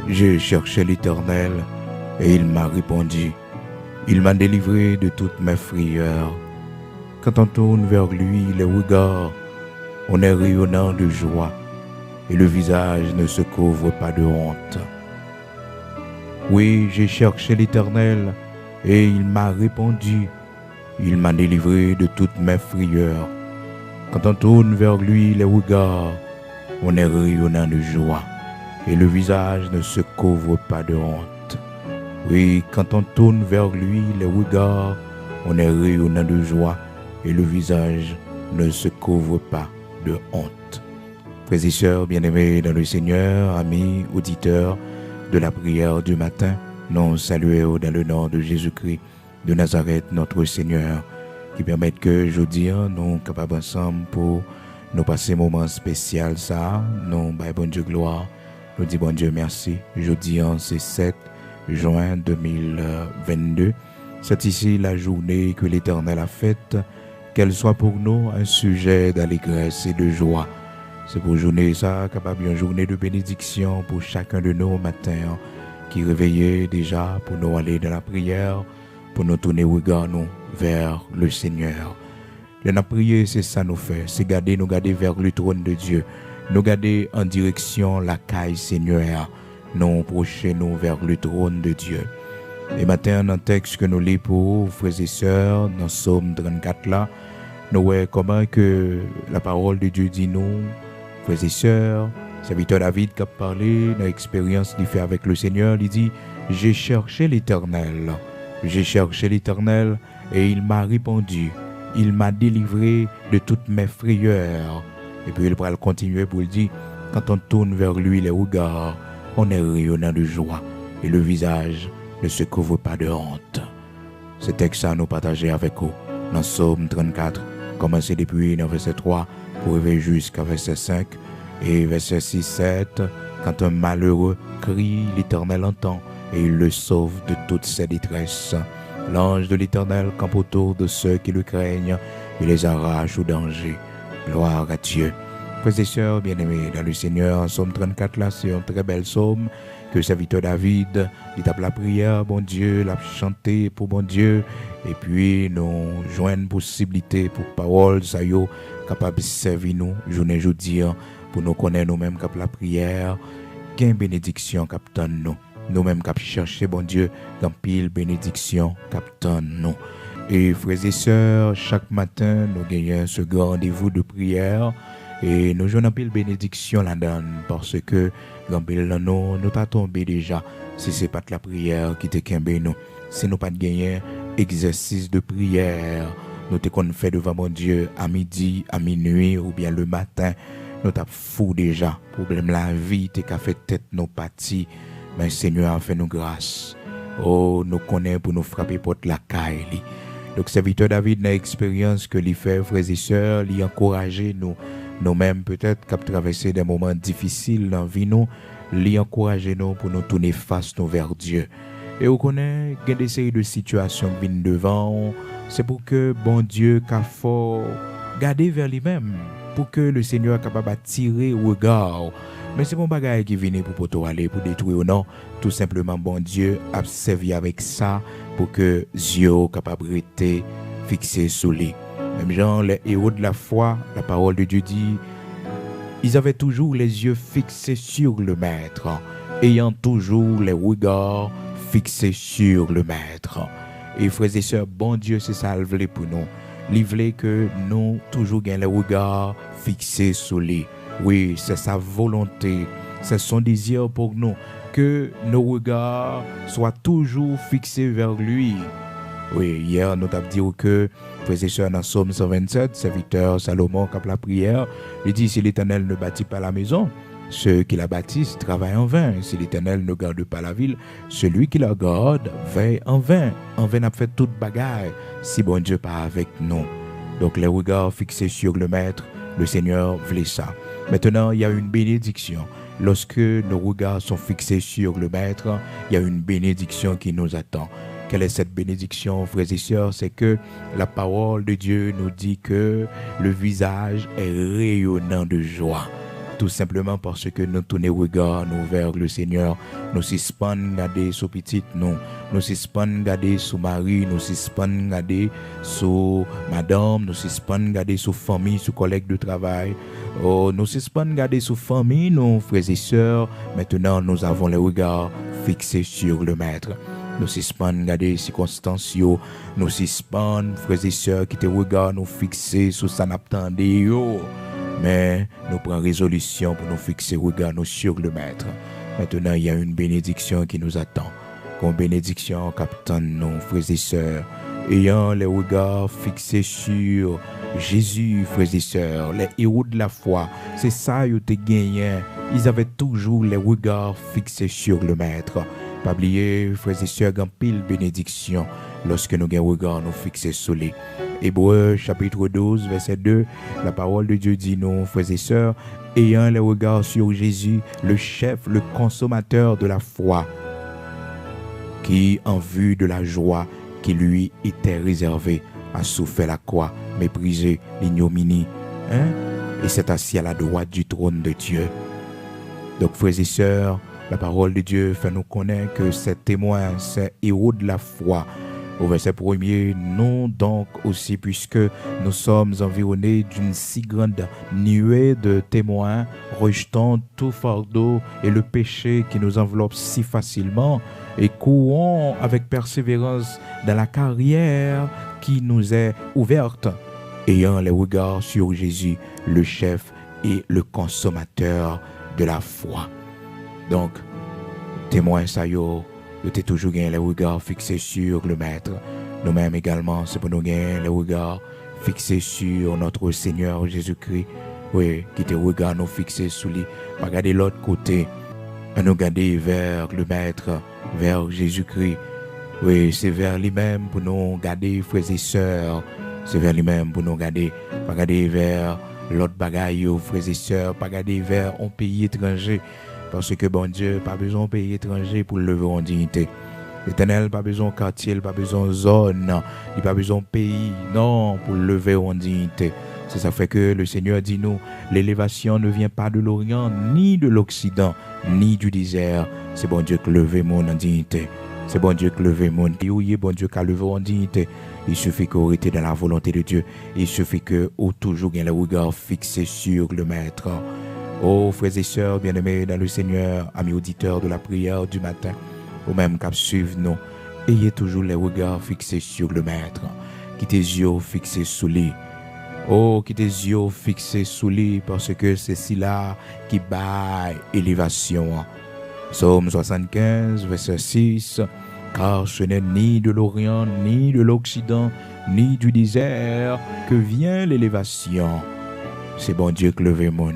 J'ai cherché l'Éternel et il m'a répondu. Il m'a délivré de toutes mes frayeurs. Quand on tourne vers lui les regards, on est rayonnant de joie et le visage ne se couvre pas de honte. Oui, j'ai cherché l'Éternel et il m'a répondu. Il m'a délivré de toutes mes frayeurs. Quand on tourne vers lui les regards, on est rayonnant de joie et le visage ne se couvre pas de honte. Oui, quand on tourne vers lui les regards, on est rayonnant de joie et le visage ne se couvre pas de honte. Frères et sœurs bien-aimés dans le Seigneur, amis, auditeurs de la prière du matin, nous saluons dans le nom de Jésus-Christ de Nazareth, notre Seigneur, qui permet que aujourd'hui nous sommes capables ensemble pour nous passer un moment spécial ça, nous bon Dieu gloire, nous disons bon Dieu merci. Jeudi c'est 7 juin 2022, c'est ici la journée que l'Éternel a faite, qu'elle soit pour nous un sujet d'allégresse et de joie. C'est pour journée ça, capable une journée de bénédiction pour chacun de nous matin, qui réveillait déjà pour nous aller dans la prière, pour nous tourner regard nous vers le Seigneur. La prière, c'est ça nous fait, c'est nous garder vers le trône de Dieu, nous garder en direction la caille Seigneur, nous approcher nous vers le trône de Dieu. Et matin, dans le texte que nous lisons pour vous, frères et sœurs, dans Psaume 34 là, nous voyons comment que la parole de Dieu dit nous, frères et sœurs, serviteur David qui a parlé dans l'expérience qu'il fait avec le Seigneur, il dit, j'ai cherché l'Éternel et il m'a répondu, il m'a délivré de toutes mes frayeurs. Et puis il va continuer pour dire, quand on tourne vers lui les regards, on est rayonnant de joie et le visage ne se couvre pas de honte. Ce texte à nous partager avec vous dans Psaume 34, commencé depuis le verset 3 pour arriver jusqu'à verset 5 et verset 6-7. Quand un malheureux crie, l'Éternel entend et il le sauve de toutes ses détresses. L'ange de l'Éternel campe autour de ceux qui le craignent, il les arrache au danger. Gloire à Dieu. Frères et sœurs bien-aimés dans le Seigneur, Psaume 34 là, c'est un très bel psaume que serviteur David, il tape la prière, bon Dieu, l'a chanté pour bon Dieu, et puis nous joignons possibilité pour parole, ça y est, capable de servir nous, journée jeudi, pour nous connaître nous-mêmes cap la prière, qu'une bénédiction captain nous, nous-mêmes cap chercher bon Dieu, dans pile bénédiction captain nous. Et frères et sœurs, chaque matin, nous gagnons ce grand rendez-vous de prière et nous jouons un pile bénédiction là-dedans parce que nous t'as tombé déjà si c'est pas de la prière qui te kembe nous, si nous pas de gagner exercice de prière, nous te qu'on fait devant mon Dieu à midi, à minuit ou bien le matin, nous t'as fou déjà, problème la vie, t'es qu'à fait tête nos parties, mais Seigneur a fait nous grâce. Oh, nous connaissons pour nous frapper porte la caille. Donc, serviteur David n'a expérience que l'y fait, frères et sœurs, l'y encourager nous-mêmes peut-être qu'à traverser des moments difficiles dans la vie, l'y encourager nous pour nous tourner face nous vers Dieu. Et on connaît qu'il y a des séries de situations qui viennent devant, c'est pour que bon Dieu qu'a fort garder vers lui-même, pour que le Seigneur est capable d'attirer au regard. Mais c'est mon bagage qui vient pour aller, pour détruire ou non. Tout simplement, bon Dieu a servi avec ça pour que Dieu soit capable de rester fixé sur lui. Même genre, les héros de la foi, la parole de Dieu dit, ils avaient toujours les yeux fixés sur le Maître, ayant toujours les regards fixés sur le Maître. Et frères et sœurs, bon Dieu, c'est ça, il voulait pour nous. Il voulait que nous, toujours, ayons les regards fixés sur lui. Oui, c'est sa volonté, c'est son désir pour nous, que nos regards soient toujours fixés vers lui. Oui, hier, nous avons dit que, frères et sœurs, dans Psaume 127, serviteur Salomon, qui a la prière, il dit, si l'Éternel ne bâtit pas la maison, ceux qui la bâtissent travaillent en vain. Si l'Éternel ne garde pas la ville, celui qui la garde veille en vain. En vain a fait toute bagarre, si bon Dieu pas avec nous. Donc, les regards fixés sur le Maître, le Seigneur voulait ça. Maintenant, il y a une bénédiction. lorsque nos regards sont fixés sur le Maître, il y a une bénédiction qui nous attend. Quelle est cette bénédiction, frères et sœurs? C'est que la parole de Dieu nous dit que le visage est rayonnant de joie. Tout simplement parce que nous tournons regard nous vers le Seigneur. Nous suspendons garder sous petite nous suspendons garder sous mari, nous suspendons garder sous madame, nous suspendons garder sous famille, sous collègues de travail. Oh, nous suspendons garder sous famille, nos frères et sœurs. Maintenant, nous avons les regards fixés sur le Maître. Nous suspendons garder circonstances, nous suspendons frères et sœurs qui te regardent nous fixer sur sa n'attendez. Mais nous prenons résolution pour nous fixer regard nous sur le Maître. Maintenant, il y a une bénédiction qui nous attend. Comme bénédiction, capitaine, nos frères et sœurs, ayant les regards fixés sur Jésus, frères et sœurs, les héros de la foi, c'est ça qu'ils ont gagné. Ils avaient toujours les regards fixés sur le Maître. Pas oublier, frères et sœurs, grand pile bénédiction lorsque nous avons regard nous fixés sur lui. Hébreux chapitre 12, verset 2, la parole de Dieu dit non, frères et sœurs, ayant les regards sur Jésus, le chef, le consommateur de la foi, qui, en vue de la joie qui lui était réservée, a souffert la croix, méprisé l'ignominie, et s'est assis à la droite du trône de Dieu. Donc, frères et sœurs, la parole de Dieu fait nous connaître que ces témoins, ces héros de la foi, au verset 1er, nous donc aussi, puisque nous sommes environnés d'une si grande nuée de témoins, rejetant tout fardeau et le péché qui nous enveloppe si facilement, et courons avec persévérance dans la carrière qui nous est ouverte, ayant les regards sur Jésus, le chef et le consommateur de la foi. Donc, témoins ça yo, nous avons toujours les regards fixés sur le Maître. Nous-mêmes également, c'est pour nous gagner les regards fixés sur notre Seigneur Jésus-Christ. Oui, qui te regarde nous fixés sur lui. Pas regarder l'autre côté. À nous regarder vers le Maître, vers Jésus-Christ. Oui, c'est vers lui-même pour nous regarder, frères et sœurs. C'est vers lui-même pour nous regarder. Pas regarder vers l'autre bagaille, frères et sœurs. Pas regarder vers un pays étranger. Parce que bon Dieu, pas besoin de pays étranger pour le lever en dignité. L'Éternel, pas besoin de quartier, pas besoin de zone, il pas besoin de pays, non, pour le lever en dignité. C'est ça fait que le Seigneur dit nous, l'élévation ne vient pas de l'Orient, ni de l'Occident, ni du désert. C'est bon Dieu qui lève mon en dignité. C'est bon Dieu qui lève mon. Et bon Dieu qui a levé en dignité. Il suffit qu'on était dans la volonté de Dieu. Il suffit que ou toujours gagne le regard fixé sur le Maître. Oh, frères et sœurs bien-aimés dans le Seigneur, amis auditeurs de la prière du matin, ou même cap suivre nous, ayez toujours les regards fixés sur le Maître, qui tes yeux fixés sous lui. Oh, qui tes yeux fixés sous lui, parce que c'est cela qui baille élévation. Psaume 75, verset 6, car ce n'est ni de l'Orient, ni de l'Occident, ni du désert que vient l'élévation. C'est bon Dieu qui lève mon.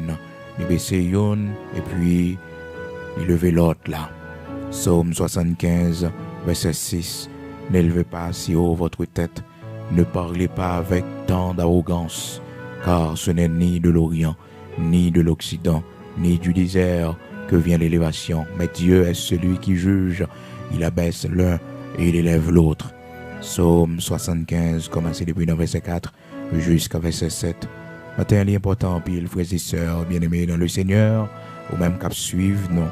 Il baisse une et puis il lève l'autre là. Psaume 75, verset 6. N'élevez pas si haut votre tête, ne parlez pas avec tant d'arrogance, car ce n'est ni de l'Orient, ni de l'Occident, ni du désert que vient l'élévation. Mais Dieu est celui qui juge, il abaisse l'un et il élève l'autre. Psaume 75, commencez depuis le verset 4 jusqu'à verset 7. Matin, l'important, puis frères et sœurs, bien-aimés dans le Seigneur, ou même qu'à suivre, non.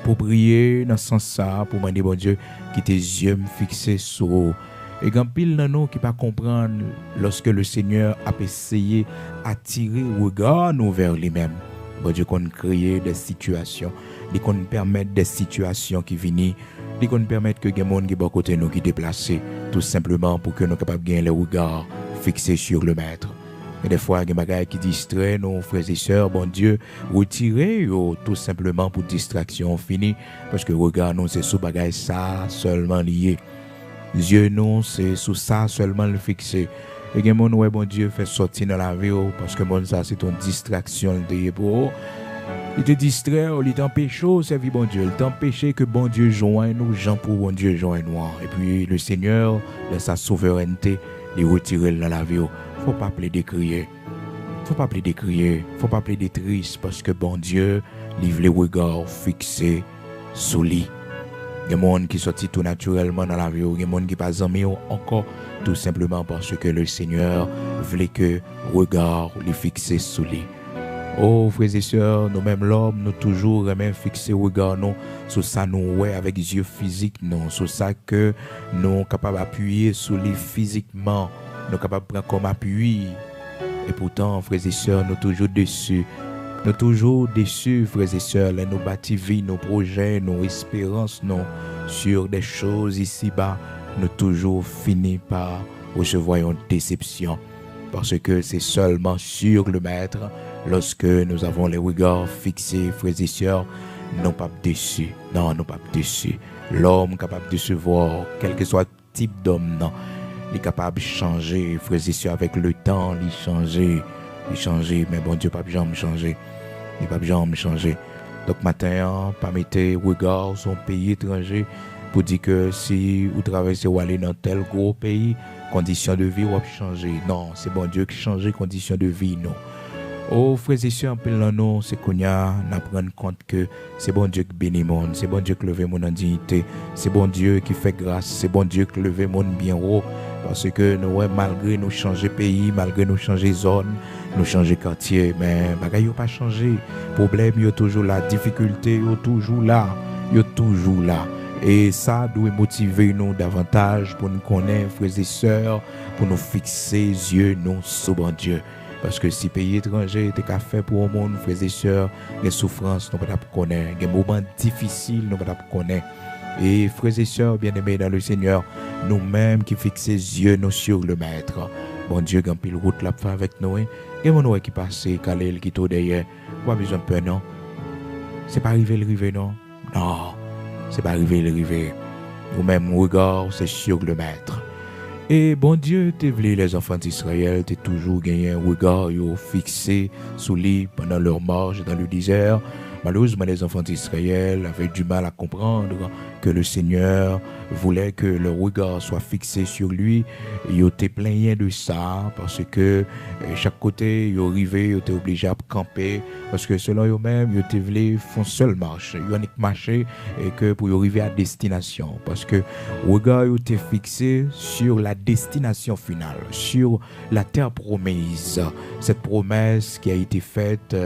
Pour prier dans ce sens-là, pour demander, bon Dieu, qui tes yeux fixés sur eux. Et quand pile dans nous qui pas comprendre lorsque le Seigneur a essayé d'attirer le regard nous vers lui-même. Bon Dieu, qu'on crée des situations, qu'on permette des situations qui viennent, qu'on permette que les gens qui sont à côté de nous qui déplacent, tout simplement pour que nous soyons capables de gagner le regard fixé sur le Maître. Et des fois, il y a des choses qui distraient nos frères et sœurs, bon Dieu, retirez tout simplement pour distraction finie, parce que regard nous, c'est sous bagaille ça seulement lié. Dieu nous, c'est sous ça seulement le fixé. Et il y a des gens qui, bon Dieu, fait sortir dans la vie, parce que bon, ça, c'est une distraction de pour il te distrait, il t'empêche, servir bon Dieu, il t'empêche que bon Dieu joigne nous, gens pour bon Dieu joigne nous. Et puis le Seigneur, dans sa souveraineté, il retire dans la vie. Faut pas plaider crier. Faut pas plaider crier, faut pas plaider triste parce que bon Dieu livre les regards fixés sous lui. Il y a des gens qui sortent tout naturellement dans la vie, il y a des gens qui pas aimé encore tout simplement parce que le Seigneur voulait que regard les fixer sous lui. Oh frères et sœurs, nous-mêmes l'homme, nous toujours même fixer regard nous sur ça nous ouais avec les yeux physiques non, sur ça que nous capables d'appuyer sur lui physiquement, nous capables de prendre comme appui. Et pourtant frères et sœurs, nous toujours déçus. Nous toujours déçus, frères et sœurs, nous bâtis vie, nos projets, nos espérances, sur des choses ici-bas, nous toujours finissons par recevoir une déception. Parce que c'est seulement sur le Maître, lorsque nous avons les regards fixés, frères et sœurs, nous pas déçus. Non, nous pas déçus. L'homme capable de se voir, quel que soit le type d'homme, non, il est capable de changer, frères et sœurs, avec le temps, il changer, mais bon Dieu, pas jamais changer. Il pas jamais changer. Donc matin, pas mettre regard sur un pays étranger pour dire que si vous traversez ou allez dans tel gros pays, conditions de vie vont changer. Non, c'est bon Dieu qui change les conditions de vie, non. Oh, frères et sœurs, non, c'est qu'on a prendre compte que c'est bon Dieu qui bénit mon, c'est bon Dieu qui lève mon en dignité, c'est bon Dieu qui fait grâce, c'est bon Dieu qui lève mon bien haut, parce que nous, malgré nous changer pays, malgré nous changer zone, nous changer quartier, mais bagaille pas changé, problème yo toujours là, difficulté yo toujours là, et ça doit motiver nous davantage pour nous connaître, frères et sœurs, pour nous fixer les yeux nous sur bon Dieu. Parce que si pays étranger était qu'à faire pour le monde, frères et sœurs, les souffrances, nous ne pouvons pas connaître. Les moments difficiles, nous ne pouvons pas connaître. Et frères et sœurs, bien-aimés dans le Seigneur, nous-mêmes qui fixons les yeux nous sur le Maître. Bon Dieu, quand pile route là fait avec nous, et mon qui passe, Kalel qui est derrière, pas besoin de peur, non. C'est pas arrivé le river, non. Non, c'est pas arrivé le river. Nous-mêmes, regard, c'est sur le Maître. Et bon Dieu, t'es voulu les enfants d'Israël, t'es toujours gagné un regard fixé sous lui pendant leur marche dans le désert. Malheureusement, les enfants d'Israël avaient du mal à comprendre que le Seigneur voulait que leur regard soit fixé sur lui. Ils étaient plaignés de ça parce que chaque côté, ils arrivaient, ils étaient obligés à camper parce que selon eux-mêmes, ils étaient voulu faire seule marche. Ils ont marché et que pour arriver à destination parce que le regard était fixé sur la destination finale, sur la terre promise. Cette promesse qui a été faite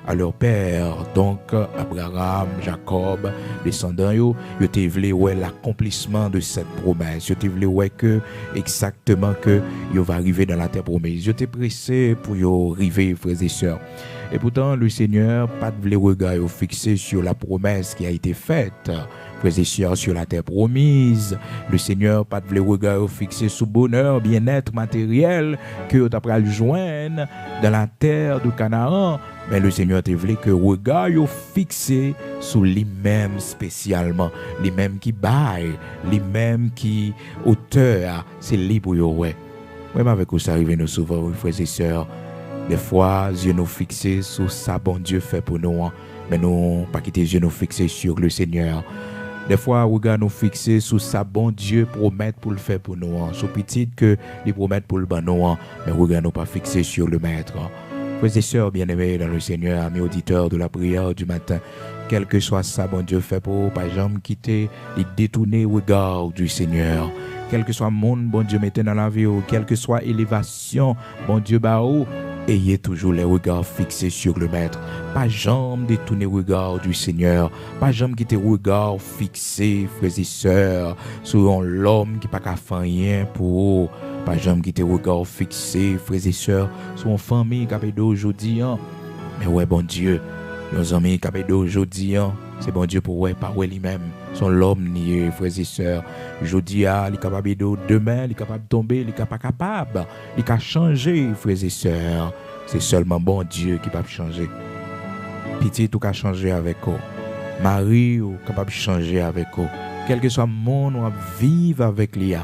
à leur père, donc Abraham, Jacob, descendants, ils étaient voulu l'accomplissement de cette promesse. Ils étaient voulu que exactement que ils va arriver dans la terre promise. Ils étaient pressés pour y arriver, frères et sœurs. Et pourtant, le Seigneur pas de regard fixé sur la promesse qui a été faite. Frères et sœurs, sur la terre promise, le Seigneur pas de regard fixé sur bonheur, bien-être matériel que tu as joindre dans la terre de Canaan. Mais le Seigneur te voulait que regard fixé sur lui-même spécialement, lui-même qui baille, lui-même qui auteur, c'est lui pour yo ouais. Même avec où ça arrive nous souvent, frères et sœurs, des fois, yeux nous fixés sur ça bon Dieu fait pour nous, mais nous pas quitter yeux nous fixés sur le Seigneur. Des fois, regard nous fixer sur ça bon Dieu promet pour le faire pour nous, sur petit que il promet pour le ban nous, mais regard nous pas fixé sur le Maître. Frères et sœurs bien-aimés dans le Seigneur, amis auditeurs de la prière du matin, quel que soit ça bon Dieu fait pour pas jamais quitter et détourner regard du Seigneur. Quel que soit monde bon Dieu mette dans la vie, quelle que soit élévation bon Dieu baou, ayez toujours les regards fixés sur le Maître. Pas jamais détourner regard du Seigneur. Pas jamais quitter regard fixé, frères et sœurs, sur l'homme qui n'a pas fait rien pour eux. Pas jamais quitter regard fixé, frères et sœurs, sur une famille qui a pédé aujourd'hui. Mais ouais, bon Dieu, nos amis qui a pédé aujourd'hui, c'est bon Dieu pour ouais, par lui-même. Son l'homme nié, frères et sœurs. Aujourd'hui, il est capable de demain, il est capable de tomber, il est pas capable. Il est changer, frères et sœurs. C'est seulement bon Dieu qui peut changer. Petit tout qu'à changer avec eux. Marie ou capable de changer avec eux. Quel que soit le monde, on vivre avec lui.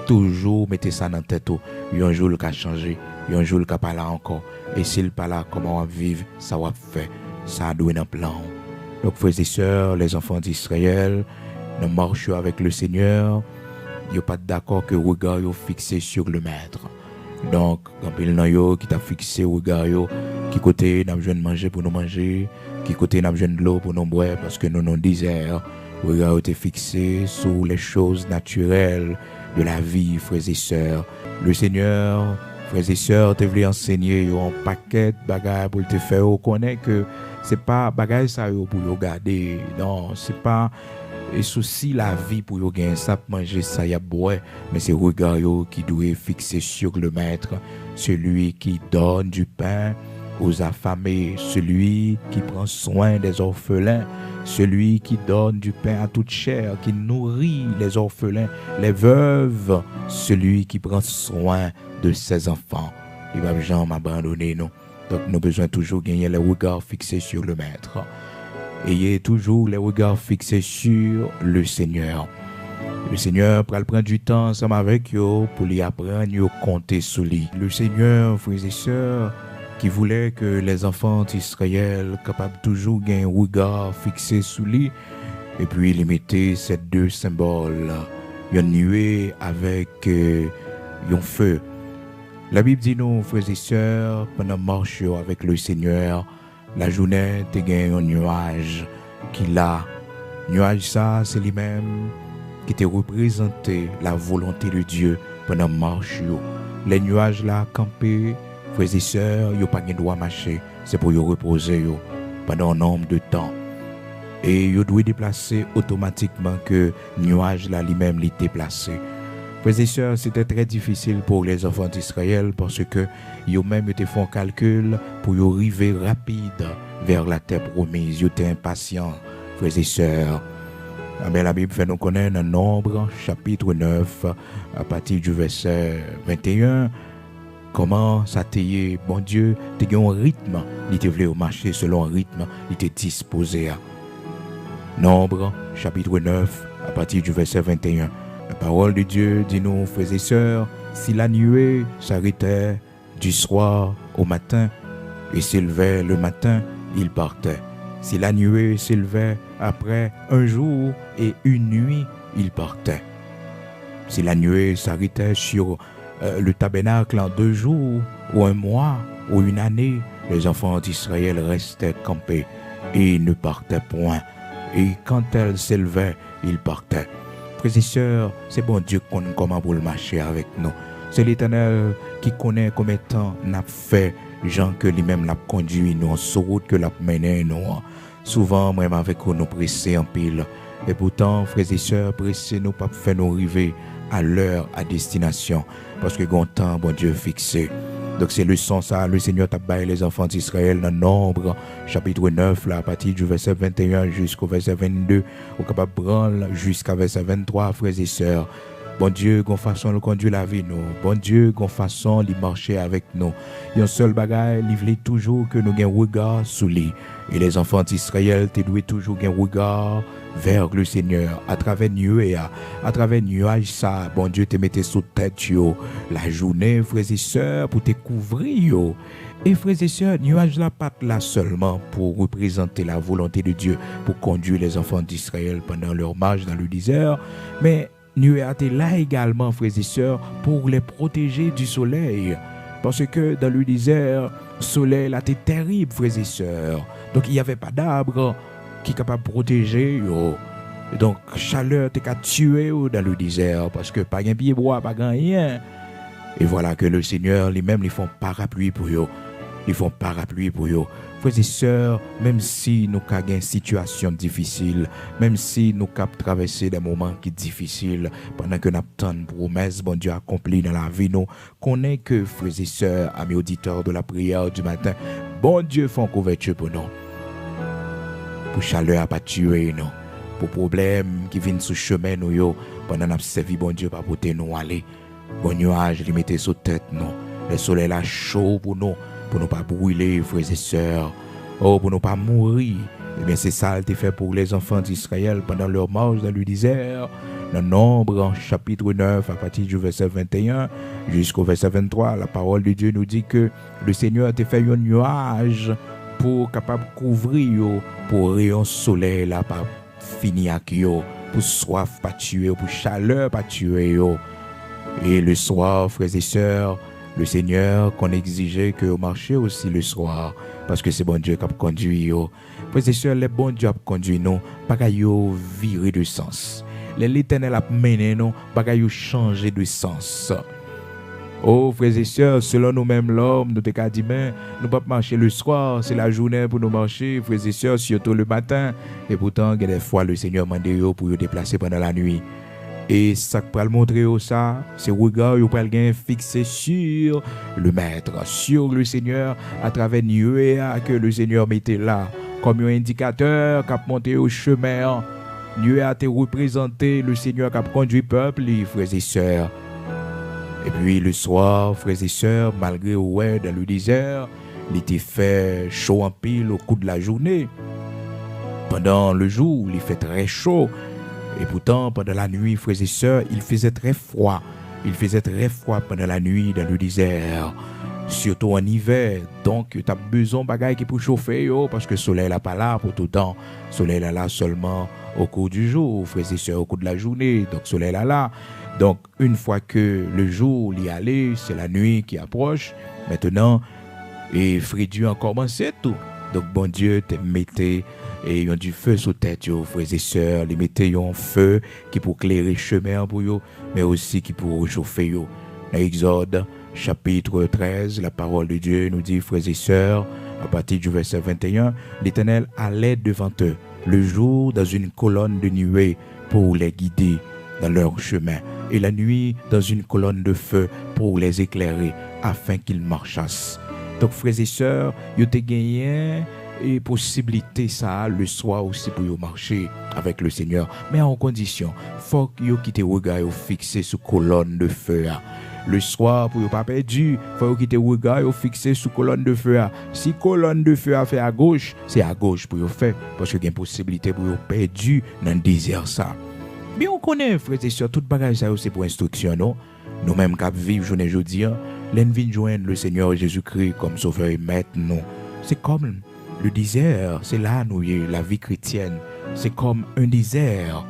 Toujours mettez ça dans la tête. Un jour, il a changé. Un jour, il a pas là encore. Et s'il pas là, comment on va vivre, ça va faire. Ça doit être un plan. Donc, frères et sœurs, les enfants d'Israël, nous marchons avec le Seigneur. Ils n'ont pas d'accord que le regard est fixé sur le Maître. Donc, quand il y a qui t'a fixé le regard qui côté n'a besoin de manger pour nous manger, qui côté n'a besoin de l'eau pour nous boire, parce que nous nous désert, regard était fixé sur les choses naturelles de la vie, frères et sœurs. Le Seigneur, frères et sœurs, te voulait enseigner un paquet de bagages pour te faire reconnaître que c'est pas bagages ça pour yo garder, non, c'est pas et souci la vie pour yo gagner ça manger ça y a boire, mais c'est regard yo qui doit fixer sur le maître, celui qui donne du pain aux affamés, celui qui prend soin des orphelins, celui qui donne du pain à toute chair, qui nourrit les orphelins, les veuves, celui qui prend soin de ses enfants. Il va jamais abandonner nous. Donc nous avons besoin toujours gagner les regards fixés sur le maître. Ayez toujours les regards fixés sur le Seigneur. Le Seigneur prend du temps ensemble avec vous pour lui apprendre à compter sur lui. Le Seigneur, frères et sœurs, qui voulait que les enfants d'Israël capables toujours gagner un regard fixé sur lui, et puis il mettait ces deux symboles, une nuée avec un feu. La Bible dit nous, frères et sœurs, pendant marche avec le Seigneur, la journée te gagne un nuage qui là, nuage ça c'est lui-même qui te représente la volonté de Dieu pendant marche. Les nuages là campés, frères et sœurs, yo pas de droit marcher, c'est pour yo reposer yo pendant un nombre de temps. Et yo doit déplacer automatiquement que nuage là lui-même l'est déplacé. Frères et sœurs, c'était très difficile pour les enfants d'Israël parce que yo même étaient font calcul pour yo arriver rapide vers la terre promise. Yo étaient impatients, frères et sœurs. Mais la Bible fait nous connaître un Nombre, chapitre 9, à partir du verset 21, comment ça t'est, bon Dieu, t'es un rythme, il te voulait marcher selon un rythme, il te disposé à. Nombre, chapitre 9, à partir du verset 21. La parole de Dieu dit nous, frères et sœurs, si la nuée s'arrêtait du soir au matin et s'élevait le matin, il partait. Si la nuée s'élevait après un jour et une nuit, il partait. Si la nuée s'arrêtait sur le tabernacle en 2 jours, ou un mois, ou une année, les enfants d'Israël restaient campés et ne partaient point. Et quand elle s'élevait, ils partaient. Frères et sœurs, c'est bon Dieu qui connaît comment pour le marcher avec nous. C'est l'Éternel qui connaît combien de temps n'a fait, gens que lui-même l'a conduit nous, sur route que l'a mené nous. Souvent, même avec nous pressés en pile. Et pourtant, frères et sœurs, pressés nous pas faire nous arriver à l'heure, à destination. Parce que bon temps, bon Dieu fixé. Donc c'est le sens ça, le Seigneur t'a baillé les enfants d'Israël dans Nombre, chapitre 9, là, à partir du verset 21 jusqu'au verset 22, au capable prendre jusqu'à verset 23, frères et sœurs. Bon Dieu, qu'on façon le conduire la vie nous. Bon Dieu, qu'on façon de marcher avec nous. Il y a un seul bagage, il voulait toujours que nous ayons un regard sur lui. Et les enfants d'Israël, tu dois toujours avoir un regard vers le Seigneur. À travers nuée, à travers nuage ça, bon Dieu te mettait sous tête yo. La journée, frères et sœurs, pour te couvrir yo. Et frères et sœurs, nuage là pas là seulement pour représenter la volonté de Dieu, pour conduire les enfants d'Israël pendant leur marche dans le désert, mais nuée était là également, frères et sœurs, pour les protéger du soleil. Parce que dans le désert, le soleil là était terrible, frères et sœurs. Donc il n'y avait pas d'arbre qui est capable de protéger. Yo. Donc chaleur était qu'à tuer dans le désert parce que pas de pied bois, pas de rien. Et voilà que le Seigneur lui-même, ils font parapluie pour eux. Ils font parapluie pour eux. Frères et sœurs, même si nous avons une situation difficile, même si nous avons traversé des moments qui sont difficiles, pendant que nous avons une promesse, bon Dieu accomplie dans la vie, nous connaissons que, frères et sœurs, amis auditeurs de la prière du matin, bon Dieu fait une couverture pour nous. Pour chaleur à pas tuer nous. Pour problèmes qui viennent sous chemin nous, pendant que nous avons servi, bon Dieu, pas porter nous aller. Bon nuage, il mettait sous tête nous. Le soleil là chaud pour nous ne pas brûler, frères et sœurs. Oh, pour ne pas mourir. Eh bien, c'est ça qui fait pour les enfants d'Israël pendant leur marche dans le désert. Dans Nombre, chapitre 9, à partir du verset 21 jusqu'au verset 23, la parole de Dieu nous dit que le Seigneur a fait un nuage pour capable couvrir, pour rayon soleil là, pas finir avec eux, pour soif pas tuer, pour chaleur pas tuer. Et le soir, frères et sœurs, Le Seigneur qu'on exigeait que au marché aussi le soir, parce que c'est bon Dieu qui a conduit. Frères et sœurs, les bon Dieu a conduit nous, pas qu'à virer de sens. L'Éternel a mené nous, pas qu'à changer de sens. Oh, frères et sœurs, selon nous-mêmes, l'homme, nous t'ai dit, mais nous ne pouvons pas marcher le soir, c'est la journée pour nous marcher, frères et sœurs, surtout le matin. Et pourtant, il y a des fois, le Seigneur m'a demandé pour nous déplacer pendant la nuit. Et ça pour le montrer ça, c'est regard vous pouvez fixer sur le maître, sur le Seigneur à travers nuée que le Seigneur mettait là comme un indicateur qui a monté au chemin. Nuée a été représenté le Seigneur qui a conduit le peuple, les frères et sœurs. Et puis le soir, frères et sœurs, malgré ouais dans le désert, il était fait chaud en pile au cours de la journée. Pendant le jour, il fait très chaud. Et pourtant, pendant la nuit, frères et sœurs, il faisait très froid. Il faisait très froid pendant la nuit dans le désert. Surtout en hiver. Donc, tu as besoin de bagages qui pour chauffer, parce que le soleil n'est pas là pour tout le temps. Le soleil est là seulement au cours du jour, frères et sœurs, au cours de la journée. Donc, le soleil est là. Donc, une fois que le jour y allait, c'est la nuit qui approche. Maintenant, et Dieu a commencé tout. Donc, bon Dieu, te mettez et ils ont du feu sous tête, frères et sœurs. Les mettez en feu qui pour éclairer le chemin pour eux, mais aussi qui pour réchauffer eux. Dans Exode, chapitre 13, la parole de Dieu nous dit, frères et sœurs, à partir du verset 21, l'Éternel allait devant eux le jour dans une colonne de nuée pour les guider dans leur chemin, et la nuit dans une colonne de feu pour les éclairer afin qu'ils marchassent. Donc, frères et sœurs, ils ont gagné et possibilité ça le soir aussi pour marcher avec le Seigneur, mais en condition, faut qu'ils quittent le regard fixé sur colonne de feu. Le soir, pour ne pas perdu, faut quitter le regard fixé sur colonne de feu. Si colonne de feu a fait à gauche, c'est à gauche pour faire, parce qu'il y a une possibilité pour perdu dans le désert ça. Mais on connaît, frères et sœurs, tout bagage ça c'est pour instruction, non? Nous-mêmes qui vivons journée aujourd'hui, l'envie de joindre le Seigneur Jésus-Christ comme sauveur et maître, non. C'est comme le désert, c'est là nous la vie chrétienne. C'est comme un désert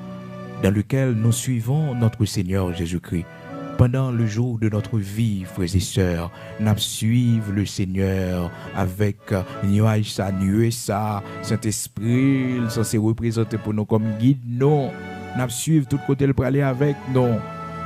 dans lequel nous suivons notre Seigneur Jésus-Christ. Pendant le jour de notre vie, frères et sœurs, nous suivons le Seigneur avec nuage ça, nuée ça, Saint-Esprit, censé représenter pour nous comme guide, non. Nous suivons tout côté le aller avec, non.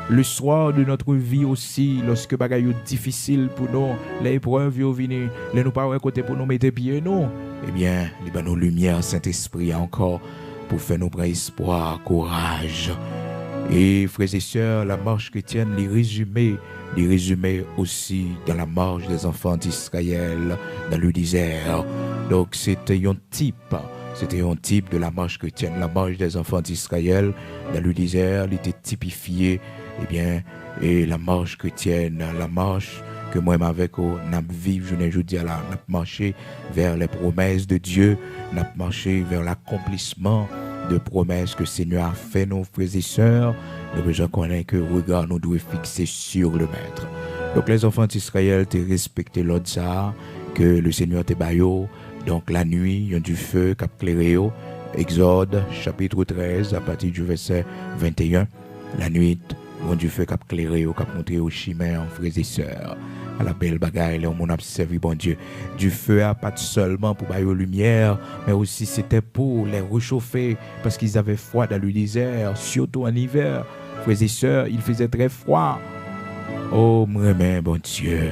Le soir de notre vie aussi, lorsque bagaille difficile pour nous, les épreuves viennent, les nous pas côté pour nous mettre pieds, non. Eh bien, les nos lumières, Saint-Esprit encore pour faire nos prendre espoir, courage. Et frères et sœurs, la marche chrétienne, les résumés aussi dans la marche des enfants d'Israël dans le désert. Donc c'était un type de la marche chrétienne, la marche des enfants d'Israël dans le désert, il était typifié, et la marche chrétienne, la marche que moi avec n'a vivre je dis n'a marché vers les promesses de Dieu, n'a marché vers l'accomplissement de promesses que le Seigneur a fait nos frères et sœurs. Nous besoin connaître que regard nous doit fixer sur le maître. Donc les enfants d'Israël t'ont respecté l'ordre ça que le Seigneur te baillot. Donc la nuit, il y a du feu qui a éclairé. Exode chapitre 13 à partir du verset 21. La nuit, il y a du feu qui a éclairé, qui a montré au chemin, frères et sœurs. À la belle bagaille, on a servi bon Dieu. Du feu à pas seulement pour bailler aux lumières, mais aussi c'était pour les réchauffer parce qu'ils avaient froid dans le désert, surtout en hiver. Frères et sœurs, il faisait très froid. Oh, moi, bon Dieu.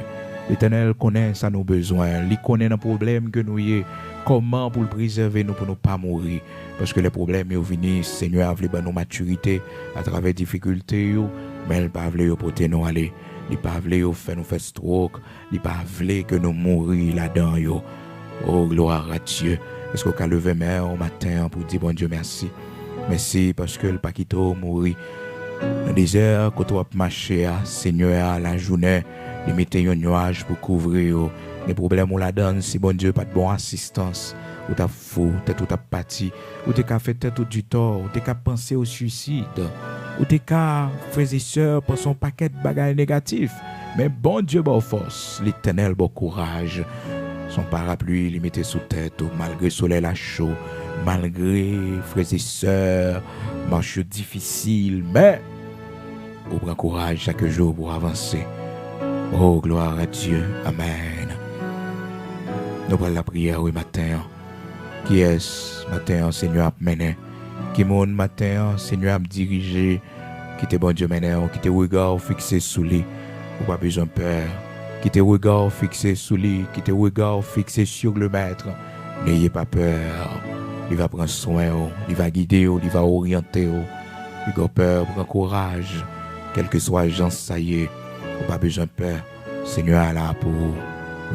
L'Éternel connaît ça nos besoins. Il connaît nos problèmes que nous y comment pour le préserver nous pour ne pas mourir. Parce que les problèmes ils viennent, Seigneur a voulu nos maturité à travers les difficultés, mais il n'a pas voulu porter nous aller. Il n'a pas voulu faire nous faire stroke. Il n'a pas voulu que nous mourions là-dedans. Oh, gloire à Dieu. Est-ce qu'on a levé main au matin pour dire bon Dieu merci. Merci parce que le paquito mourit. Dans le désert, quand on a marché, Seigneur, la journée, il mettait un nuage pour couvrir. Les problèmes on la donne, si bon Dieu pas de bonne assistance, ou t'as fou, t'as tout à parti, ou t'es qu'à faire tout du tort, ou t'es qu'à penser au suicide, ou t'es qu'à, frères et sœurs, pour son paquet de bagages négatifs. Mais bon Dieu, bon force, l'Éternel, bon courage. Son parapluie, il mettait sous tête, malgré le soleil la chaud, malgré, frères et sœurs, marche difficile, mais, on prend courage chaque jour pour avancer. Oh, gloire à Dieu. Amen. Nous prenons la prière oui matin. Qui est-ce matin, Seigneur, a mené? Qui mon matin, Seigneur, a dirigé? Qui te bon Dieu mené? Qui te regard fixé sous lui? Ou pas besoin de peur. Qui te regard fixé sous lui? Qui te regard fixé sur le maître? N'ayez pas peur. Il va prendre soin, il va guider, il va orienter. Il va peur, prends courage. Quel que soit Jean, ça y est. Pas besoin de peur. Seigneur est là pour vous.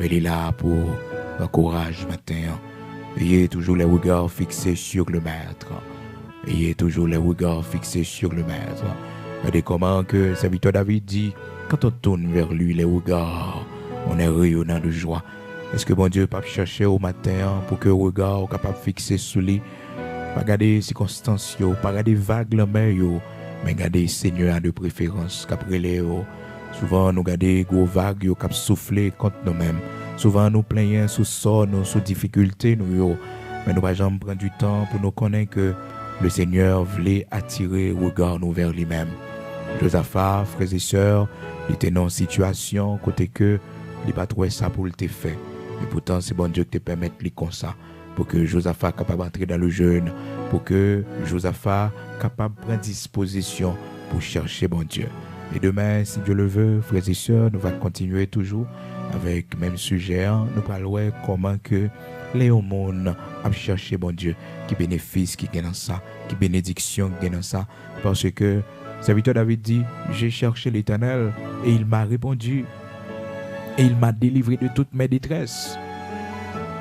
Il est là pour le courage matin. Ayez toujours les regards fixés sur le maître. Ayez toujours les regards fixés sur le maître. Regardez comment que serviteur David dit, quand on tourne vers lui les regards, on est rayonnant de joie. Est-ce que bon Dieu peut chercher au matin pour que le regard soit capable de fixer sur lui? Pas regarder les circonstances, pas regarder vagues la mer, mais regarder Seigneur de préférence qu'après les souvent nous regardons gros vagues qui souffler contre nous-mêmes. Souvent nous plaignons sous sort, sous difficulté, mais nous ne jamais prendre du temps pour nous connaître que le Seigneur voulait attirer le regard nous vers lui-même. Josaphat, frères et sœurs, il était dans une situation côté que il n'a pas trouvé ça pour le faire. Et pourtant, c'est bon Dieu qui te permet de comme ça. Pour que Josaphat soit capable d'entrer dans le jeûne. Pour que Josaphat soit capable de prendre disposition pour chercher bon Dieu. Et demain, si Dieu le veut, frères et sœurs, nous allons continuer toujours avec le même sujet. Nous parlons comment que les hommes a cherché bon Dieu, qui bénéfice qui gagne dans ça, qui bénédiction qui gagne dans ça. Parce que le serviteur David dit, j'ai cherché l'Éternel et il m'a répondu. Et il m'a délivré de toutes mes détresses.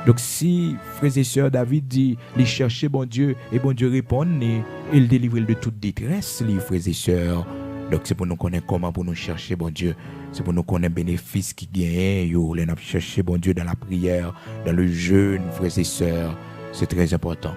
Donc si frères et sœurs David dit, il cherchait bon Dieu et bon Dieu répond, et il délivre de toute détresse, les frères et sœurs. Donc c'est pour nous connaître comment pour nous chercher bon Dieu. C'est pour nous connaître les bénéfices qui gagnent. On a cherché bon Dieu dans la prière, dans le jeûne, frères et sœurs. C'est très important.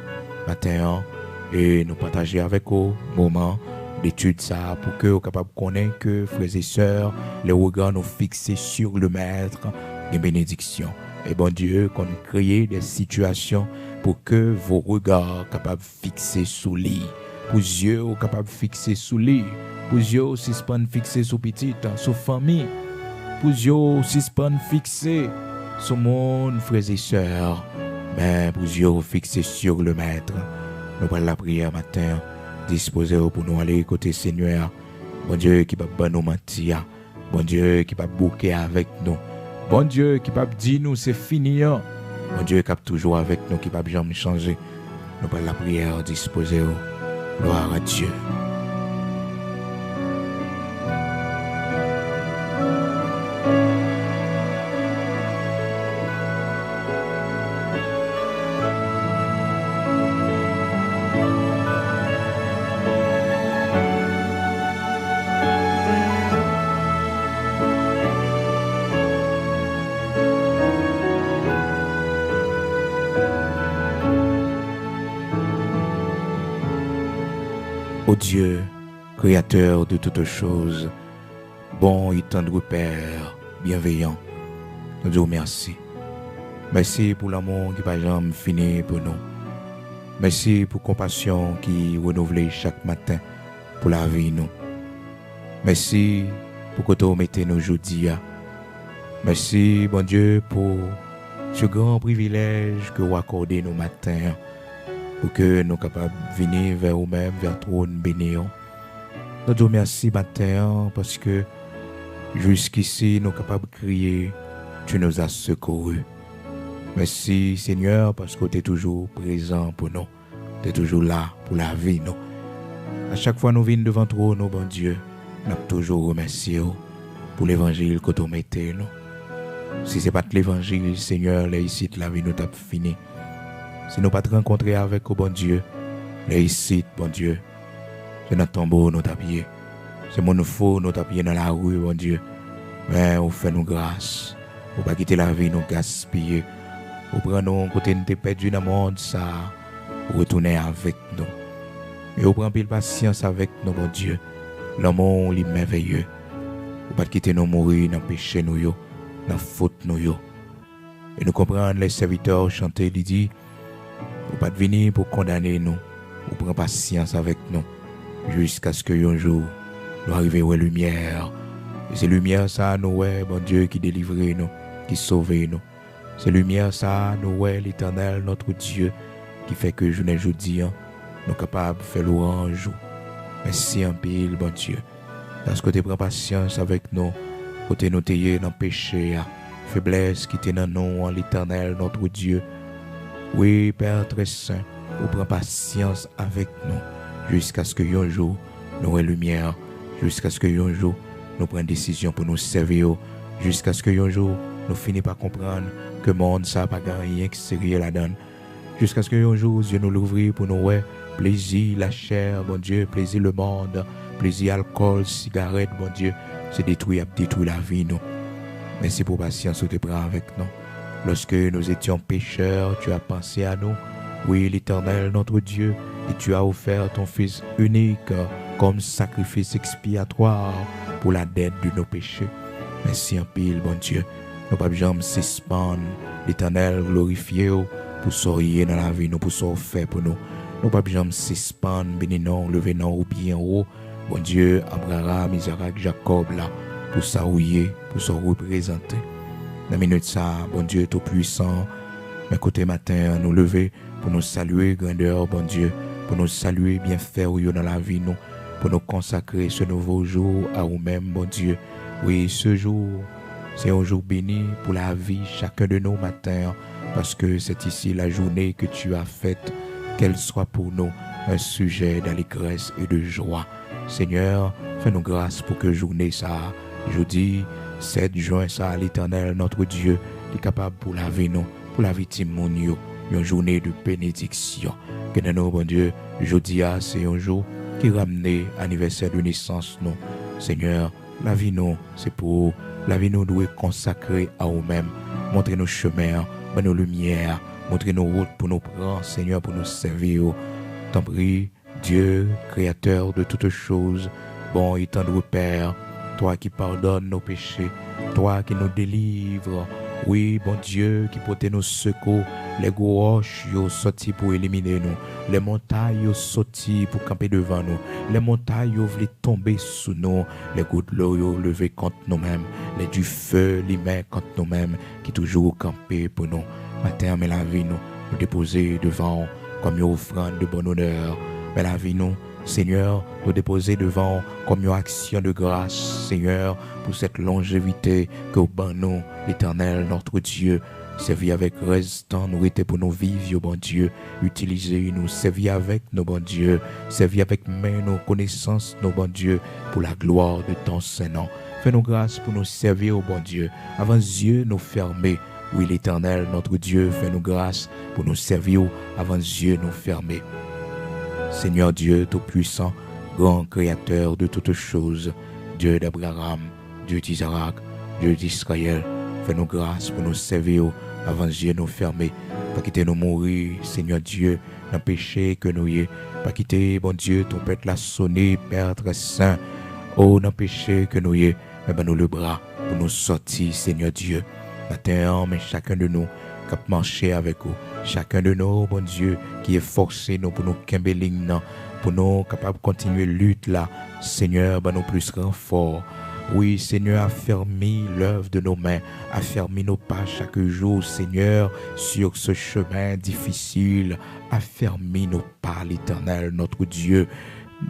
Matin, et nous partager avec vous moment d'étude ça pour que vous capable de connaître que frères et sœurs, les regards nous fixés sur le maître, des bénédictions. Et bon Dieu, qu'on crée des situations pour que vos regards capables de fixer sous lui. Pour yeux capables de fixer sous lui. Pour yeux suspendent fixer sous petite, sous famille. Pour yeux suspendent fixer sur monde, frères et sœurs. Mais pour yeux fixer sur le maître. Nous prenons la prière matin. Disposez pour nous aller côté Seigneur. Bon Dieu qui va nous mentir. Bon Dieu qui va bouquer avec nous. Bon Dieu qui va dire nous c'est fini. Bon Dieu qui est toujours avec nous, qui va jamais changer. Nous prenons la prière. Disposez. Gloire à Dieu. Ô Dieu, Créateur de toutes choses, bon et tendre Père, bienveillant, nous disons merci. Merci pour l'amour qui va jamais finir pour nous. Merci pour la compassion qui renouvelle chaque matin pour la vie nous. Merci pour que tu mettez nous aujourd'hui. Merci, bon Dieu, pour ce grand privilège que vous accordez nos matins. Pour que nous soyons capables de venir vers vous-même, vers trône béni. Nous disons merci matin parce que jusqu'ici nous sommes capables de crier, tu nous as secourus. Merci Seigneur parce que tu es toujours présent pour nous. Tu es toujours là pour la vie. Nous. À chaque fois que nous venons devant trône, bon Dieu, nous toujours remercié pour l'évangile que tu mettez. Si ce n'est pas l'évangile, Seigneur, là ici, la vie nous t'a fini. Si nous ne pas te rencontrer avec oh bon Dieu, là ici, bon Dieu, c'est notre tombeau, nous t'appuyer. C'est mon faux, nous t'appuyer dans la rue, bon Dieu. Mais on fait nous grâce. On ne pas quitter la vie, nous gaspiller. On prend nous côté nous perdu dans le monde, ça, pour retourner avec nous. Et on prend pile patience avec nous, bon Dieu. L'amour, il est merveilleux. On ne pas quitter nous mourir dans le péché, nous, dans la faute, nous. Et nous comprenons les serviteurs chanter, ils disent, ou pas de venir pour condamner nous, ou prendre patience avec nous, jusqu'à ce que un jour, nous arrivions à la lumière, Et c'est lumière ça, nous, ouais, bon Dieu, qui délivre nous, qui sauve nous. C'est lumière ça, nous, ouais, l'Éternel, notre Dieu, qui fait que journée jeudi, nous sommes capables de faire l'orange. Merci en pile, bon Dieu. Parce que tu prends patience avec nous, côté nous t'ayez dans le péché, faiblesse qui t'est dans nous, l'Éternel, notre Dieu. Oui, Père très saint, vous prends patience avec nous, jusqu'à ce que un jour, nous ayons lumière, jusqu'à ce que un jour, nous prenions décision pour nous servir, jusqu'à ce que un jour, nous finissions par comprendre que le monde, ça n'a pas rien extérieur la donne. Jusqu'à ce que un jour, Dieu nous l'ouvre pour nous, ouais, plaisir, la chair, bon Dieu, plaisir le monde, plaisir alcool, cigarette, bon Dieu, c'est détruire la vie, nous. Merci pour patience que tu prends avec nous. Lorsque nous étions pécheurs, tu as pensé à nous. Oui, l'Éternel, notre Dieu, et tu as offert ton Fils unique comme sacrifice expiatoire pour la dette de nos péchés. Merci en pile, bon Dieu. Nous pas jamais suspendre l'Éternel glorifié pour sourire dans la vie, nous pour faire pour nous. Nous pas jamais suspendre, béni non, lever non ou bien haut. Bon Dieu, Abraham, Isaac, Jacob là, pour s'aouiller, pour se représenter. Dans la minute ça, bon Dieu, tout puissant, mais côté matin, nous lever pour nous saluer, grandeur, bon Dieu, pour nous saluer, bien faire dans la vie, nous, pour nous consacrer ce nouveau jour à nous-mêmes, bon Dieu. Oui, ce jour, c'est un jour béni pour la vie, chacun de nos matins, parce que c'est ici la journée que tu as faite, qu'elle soit pour nous un sujet d'allégresse et de joie. Seigneur, fais-nous grâce pour que journée ça, jeudi 7 juin, ça, l'Éternel, notre Dieu, est capable pour la vie, nous, pour la vie de Timonio, une journée de bénédiction. Que dans nous, bon Dieu, jeudi, c'est un jour qui ramène l'anniversaire de naissance, nous. Seigneur, la vie, nous, c'est pour la vie, nous doit consacrer à nous-mêmes, montrer nos chemins, nos lumières, montrer nos routes pour nous prendre, Seigneur, pour nous servir. T'en prie, Dieu, créateur de toutes choses, bon et tendre Père, toi qui pardonnes nos péchés, toi qui nous délivres, oui, bon Dieu, qui porte nos secours, les roches sont sortis pour éliminer nous, les montagnes sont sortis pour camper devant nous, les montagnes veulent tomber sous nous, les gouttes de l'eau sont levées contre nous-mêmes, les du feu, les mains contre nous-mêmes, qui toujours camper pour nous. Matin, mais la vie, nous déposer devant comme une offrande de bon honneur, mais la vie, nous, Seigneur, nous déposer devant comme une action de grâce, Seigneur, pour cette longévité que au nous, l'Éternel, notre Dieu, servir avec restant, nous était pour nous vivre, bon Dieu, utiliser nous, servir avec nos bon Dieu, servir avec main, nos connaissances, nos bon Dieu, pour la gloire de ton Saint-Nom. Fais-nous grâce pour nous servir, bon Dieu, avant yeux nous fermer. Oui, l'Éternel, notre Dieu, fais-nous grâce pour nous servir avant yeux nous fermer. Seigneur Dieu Tout-Puissant, grand Créateur de toutes choses, Dieu d'Abraham, Dieu d'Isaac, Dieu d'Israël, fais-nous grâce pour nous servir avant yeux nous fermer. Pas quitter nous mourir, Seigneur Dieu, dans le péché que nous y est. Pas quitter, bon Dieu, ton pète la sonner, Père très saint. Oh, dans le péché que nous y est, mais ben nous le bras pour nous sortir, Seigneur Dieu. Matin, mais chacun de nous qui a marché avec vous, chacun de nous, bon Dieu, qui est forcé nous pour nous kembeling, pour nous capables de continuer lutte là, Seigneur, ben nous plus renfort. Oui, Seigneur, affermis l'œuvre de nos mains, affermis nos pas chaque jour, Seigneur, sur ce chemin difficile, affermis nos pas, l'Éternel, notre Dieu.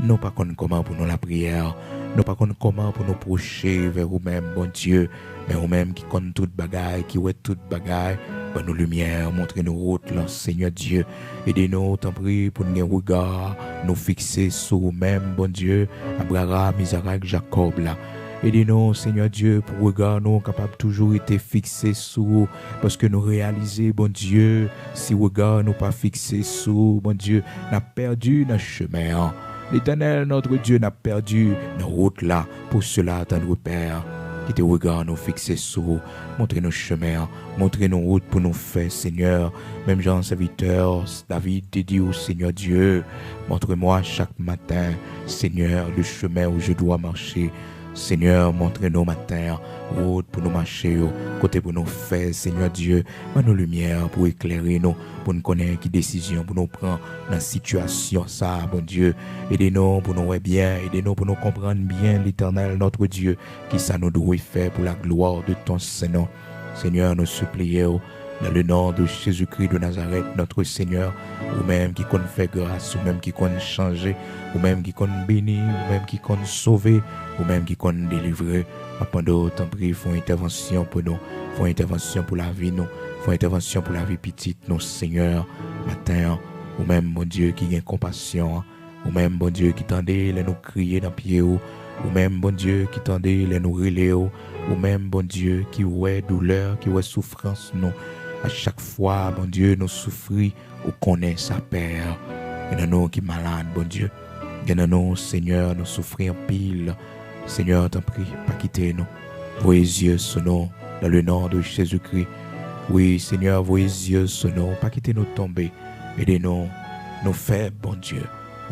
Nous pas comment pour nous la prière, nous pas comment pour nous procher vers vous-même, bon Dieu, mais vous-même qui connaît toute bagaille, qui voit toute bagaille, ben nos lumières, montrez nos routes, là, Seigneur Dieu, aidez-nous, t'en prie, pour nous regarder, nous fixer sur vous-même, bon Dieu, Abraham, Isaac, Jacob, là. Aidez-nous, Seigneur Dieu, pour regarder nous capables toujours été fixés sur, parce que nous réaliser, bon Dieu, si regard nous pas fixés sur, bon Dieu, n'a perdu notre chemin. L'Éternel, notre Dieu, n'a perdu nos routes là. Pour cela, tendre Père, qui te regarde nous fixer sur, montrez nos chemins, montrez nos routes pour nous faire, Seigneur. Même Jean, serviteur, David, te dit au Seigneur Dieu, montre-moi chaque matin, Seigneur, le chemin où je dois marcher. Seigneur, montre-nous matin, route pour nous marcher, côté pour nous faire, Seigneur Dieu, nos lumières pour éclairer nous, pour nous connaître qui décision, pour nous prendre dans la situation, ça, bon Dieu. Aidez-nous pour nous voir bien, aidez-nous pour nous comprendre bien, l'Éternel, notre Dieu, qui ça nous doit faire pour la gloire de ton Seigneur. Seigneur, nous supplions dans le nom de Jésus-Christ de Nazareth, notre Seigneur, ou même qui compte faire grâce, ou même qui compte changer, ou même qui compte bénir, ou même qui compte sauver, ou même qui compte délivrer. Pendant temps prie, font intervention pour nous, font intervention pour la vie nous, font intervention pour la vie petite, nous, Seigneur, matin, ou même, mon Dieu, qui a compassion, ou même, bon Dieu, qui tendait les nous crier dans pied, ou même, bon Dieu, qui tendait les nous relayer, ou même, bon Dieu, qui ouais douleur, qui ouais souffrance, nous. À chaque fois, bon Dieu, nous souffrir ou connaît sa père. Il y en a nous qui sont malades, bon Dieu. Il y en a nous, Seigneur, nous souffrir en pile. Seigneur, t'en prie, pas quitter nous. Vos yeux sur nous, dans le nom de Jésus-Christ. Oui, Seigneur, vos yeux sur nous, pas quitter nous tomber. Aidez-nous, nous faibles, bon Dieu.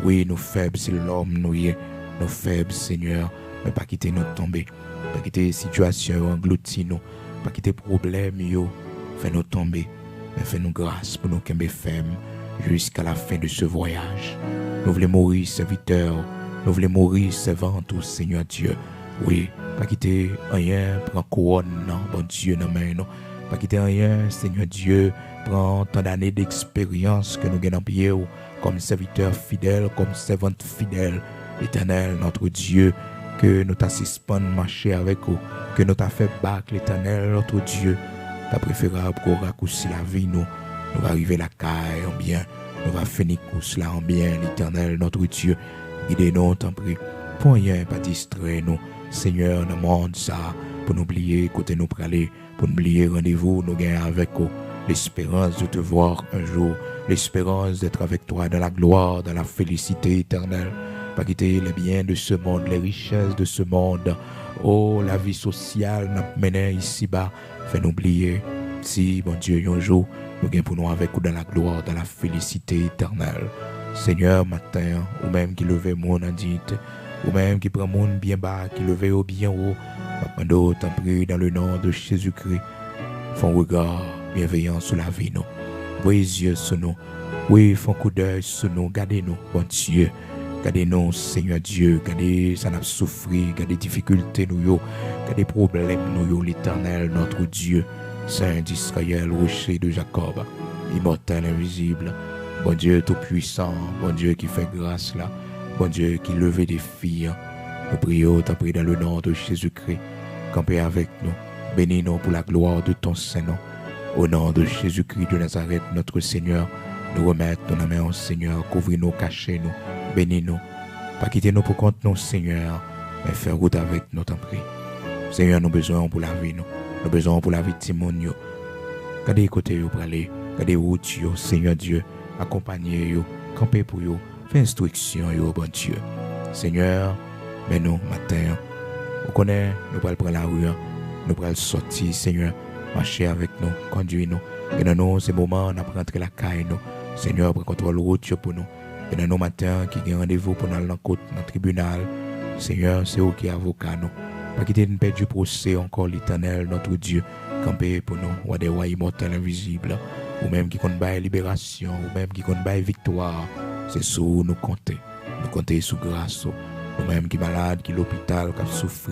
Oui, nous faibles, c'est l'homme, nous y est. Nous faibles, Seigneur, mais pas quitter nous tomber. Pas quitter les situations, engloutir nous. Pas quitter les problèmes, yo. Fais-nous tomber, mais fais-nous grâce pour nous qu'aimer ferme jusqu'à la fin de ce voyage. Nous voulons mourir, serviteurs. Nous voulons mourir, servants, tout Seigneur Dieu. Oui, pas quitter rien, prends couronne, non, bon Dieu, non, mais non. Pas quitter rien, Seigneur Dieu, prends tant d'années d'expérience que nous gagnons pied comme serviteurs fidèles, comme servantes fidèles. L'Éternel, notre Dieu, que nous t'assistons marcher avec vous, que nous t'a fait battre, l'Éternel, notre Dieu. Ta préférable pour raccourcir la vie, nous va arriver la caille en bien, nous va finir cela en bien, l'Éternel, notre Dieu. Guidez-nous, t'en prie, pour rien, pas distraire nous, Seigneur, dans le monde, ça, pour n'oublier côté nous praler, pour n'oublier rendez-vous, nous gagner avec vous, l'espérance de te voir un jour, l'espérance d'être avec toi dans la gloire, dans la félicité éternelle, pas quitter les biens de ce monde, les richesses de ce monde, oh, la vie sociale, nous menons ici-bas, fais-nous oublier, si, bon Dieu, un jour, nous gagnons pour nous avec vous dans la gloire, dans la félicité éternelle. Seigneur, matin, ou même qui levait mon indignité, ou même qui prend mon bien bas, qui levait au bien haut, pendant t'en prie dans le nom de Jésus-Christ, font regard bienveillant sur la vie, nous. Voyez les yeux sur nous, oui, font coup d'œil sur nous, gardez-nous, bon Dieu. Gardez-nous, Seigneur Dieu, gardez ça n'a souffrir, gardez difficultés nous, gardez problèmes nous, l'Éternel, notre Dieu, Saint d'Israël, rocher de Jacob, immortel, invisible, bon Dieu tout-puissant, bon Dieu qui fait grâce là, bon Dieu qui levait des filles. Nous prions, t'en prie dans le nom de Jésus-Christ, campez avec nous, bénis-nous pour la gloire de ton Saint-Nom. Au nom de Jésus-Christ de Nazareth, notre Seigneur, nous remettons nos mains au Seigneur, couvrez-nous, cachez-nous, bénis-nous, pas quitter nous pour compte nous, Seigneur, mais faire route avec nous, t'en prie. Seigneur, nous besoin pour la vie, nous besoin pour la vie de Timon. Gardez côté pour aller, gardez route, Seigneur Dieu, accompagnez, campez pour vous, faites instruction, bon Dieu. Seigneur, mais nous, matin, vous connaissez, nous allons prendre la rue, nous allons sortir, Seigneur, marcher avec nous, conduire nous. Et dans nous, ces moments, on a rentré la caille, nous. Seigneur, prends contrôle route pour nous. Et dans nos matins, qui ont rendez-vous pour nous dans le tribunal, Seigneur, c'est vous qui êtes avocat, nous. Pas quitter de perdre du procès encore l'Éternel, notre Dieu, camper pour nous, ou des rois immortels invisibles, ou même qui compte la libération, ou même qui compte la victoire. C'est sur nous compter. Nous compter sous grâce. Ou même qui malade, qui l'hôpital, qui souffre,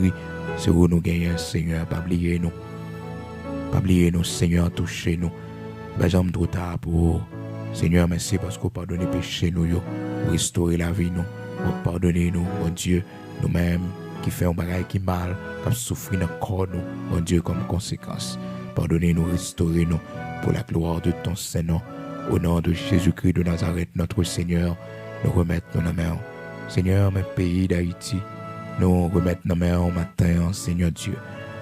c'est où nous gagnons, Seigneur, pas oublier nous. Pas oublier nous, Seigneur, toucher nous. Pas jamais trop tard pour Seigneur, merci parce que vous pardonnez péché nous, vous restaurez la vie nous, vous pardonnez nous, mon Dieu, nous-mêmes qui fait un bagage qui mal, qui souffre dans le corps nous, mon Dieu, comme conséquence. Pardonnez-nous, restaurez-nous pour la gloire de ton Saint-Nom. Au nom de Jésus-Christ de Nazareth, notre Seigneur, nous remettons nos mains. Seigneur, mes pays d'Haïti, nous remettons nos mains au matin, Seigneur Dieu.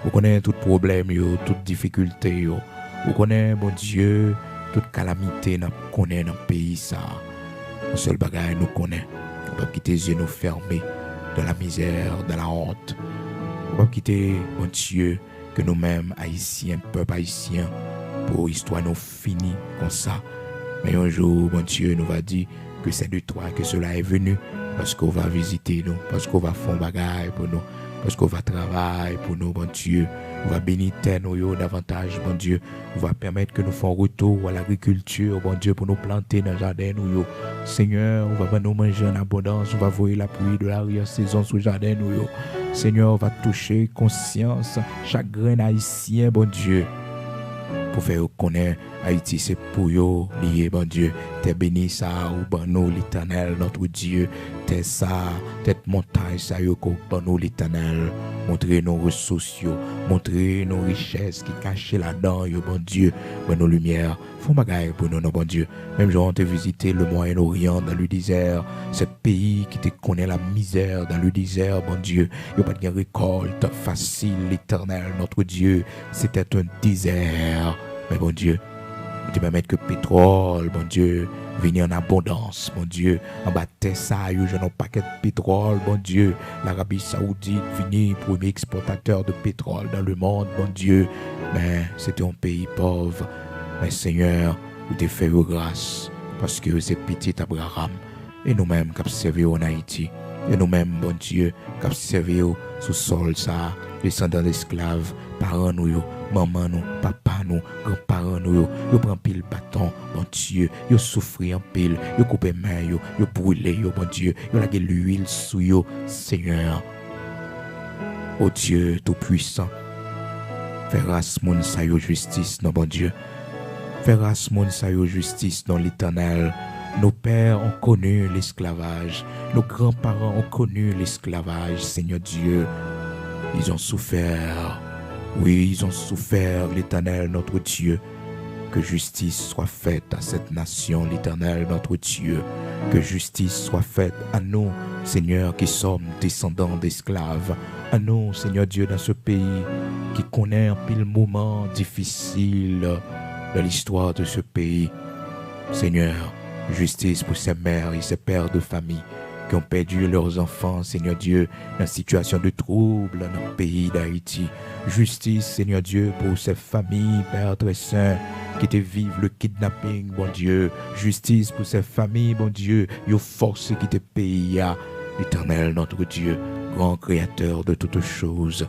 Vous connaissez tout problème, toute difficulté, vous connaissez, mon Dieu, toute calamité, nous connaissons dans le pays, ça. Le seul bagage nous connaît. On ne peut pas quitter les yeux nous fermés dans la misère, dans la honte. On ne peut pas quitter, mon Dieu, que nous-mêmes, haïtiens, peuple haïtien, pour histoire nous finir comme ça. Mais un jour, mon Dieu nous va dire que c'est de toi que cela est venu, parce qu'on va visiter nous, parce qu'on va faire un bagage pour nous. parce qu'on va travailler pour nous, bon Dieu. On va bénir nous davantage, bon Dieu. On va permettre que nous fassions retour à l'agriculture, bon Dieu, pour nous planter dans le jardin, nous. Seigneur, on va nous manger en abondance, on va voir la pluie de l'arrière-saison sur le jardin, nous. Seigneur, on va toucher conscience, chaque grain haïtien, bon Dieu. Pour faire connaître Haïti, c'est pour eux lié, bon Dieu. T'es béni ça, ou bon nous, l'Éternel, notre Dieu. T'es ça, t'es montagne, ça, ou bon nous, l'Éternel. Montrez nos ressources, montrez nos richesses qui cachent là-dedans, bon Dieu. Bon nos lumières, font bagaille pour nous, bon Dieu. Même genre, on t'a visité le Moyen-Orient dans le désert, ce pays qui te connaît la misère dans le désert, bon Dieu. Il n'y a pas de récolte facile, l'Éternel, notre Dieu. C'était un désert. Mais bon Dieu, tu peux mettre que pétrole, bon Dieu, venir en abondance, bon Dieu. En bas de ça, il y a un paquet de pétrole, bon Dieu. L'Arabie Saoudite, venir premier exportateur de pétrole dans le monde, bon Dieu. Mais c'était un pays pauvre. Mais Seigneur, vous t'es fait grâce parce que c'est petit Abraham. Et nous-mêmes qui avons servi en Haïti. Et nous-mêmes, bon Dieu, qui avons servi sous sol, ça, descendants d'esclaves, parents nous, maman nous, papa nous, grands-parents nous, yo prend pile bâton, bon Dieu, yo souffri en pile, yo coupé main, yo brûlé, bon Dieu, yo lagé l'huile sous yo, Seigneur. Oh Dieu tout-puissant, fais grâce moun sa yo justice, non bon Dieu. Fais grâce moun sa yo justice, non l'Éternel. Nos pères ont connu l'esclavage, nos grands-parents ont connu l'esclavage, Seigneur Dieu. Ils ont souffert. Oui, ils ont souffert, l'Éternel, notre Dieu. Que justice soit faite à cette nation, l'Éternel, notre Dieu. Que justice soit faite à nous, Seigneur, qui sommes descendants d'esclaves. À nous, Seigneur Dieu, dans ce pays qui connaît un pile moment difficile de l'histoire de ce pays. Seigneur, justice pour ces mères et ces pères de famille qui ont perdu leurs enfants, Seigneur Dieu, dans une situation de trouble dans le pays d'Haïti. Justice, Seigneur Dieu, pour ces familles, Père très saint, qui te vivent le kidnapping, bon Dieu. Justice pour ces familles, bon Dieu, yo force qui te paye, l'Éternel, notre Dieu, grand créateur de toutes choses.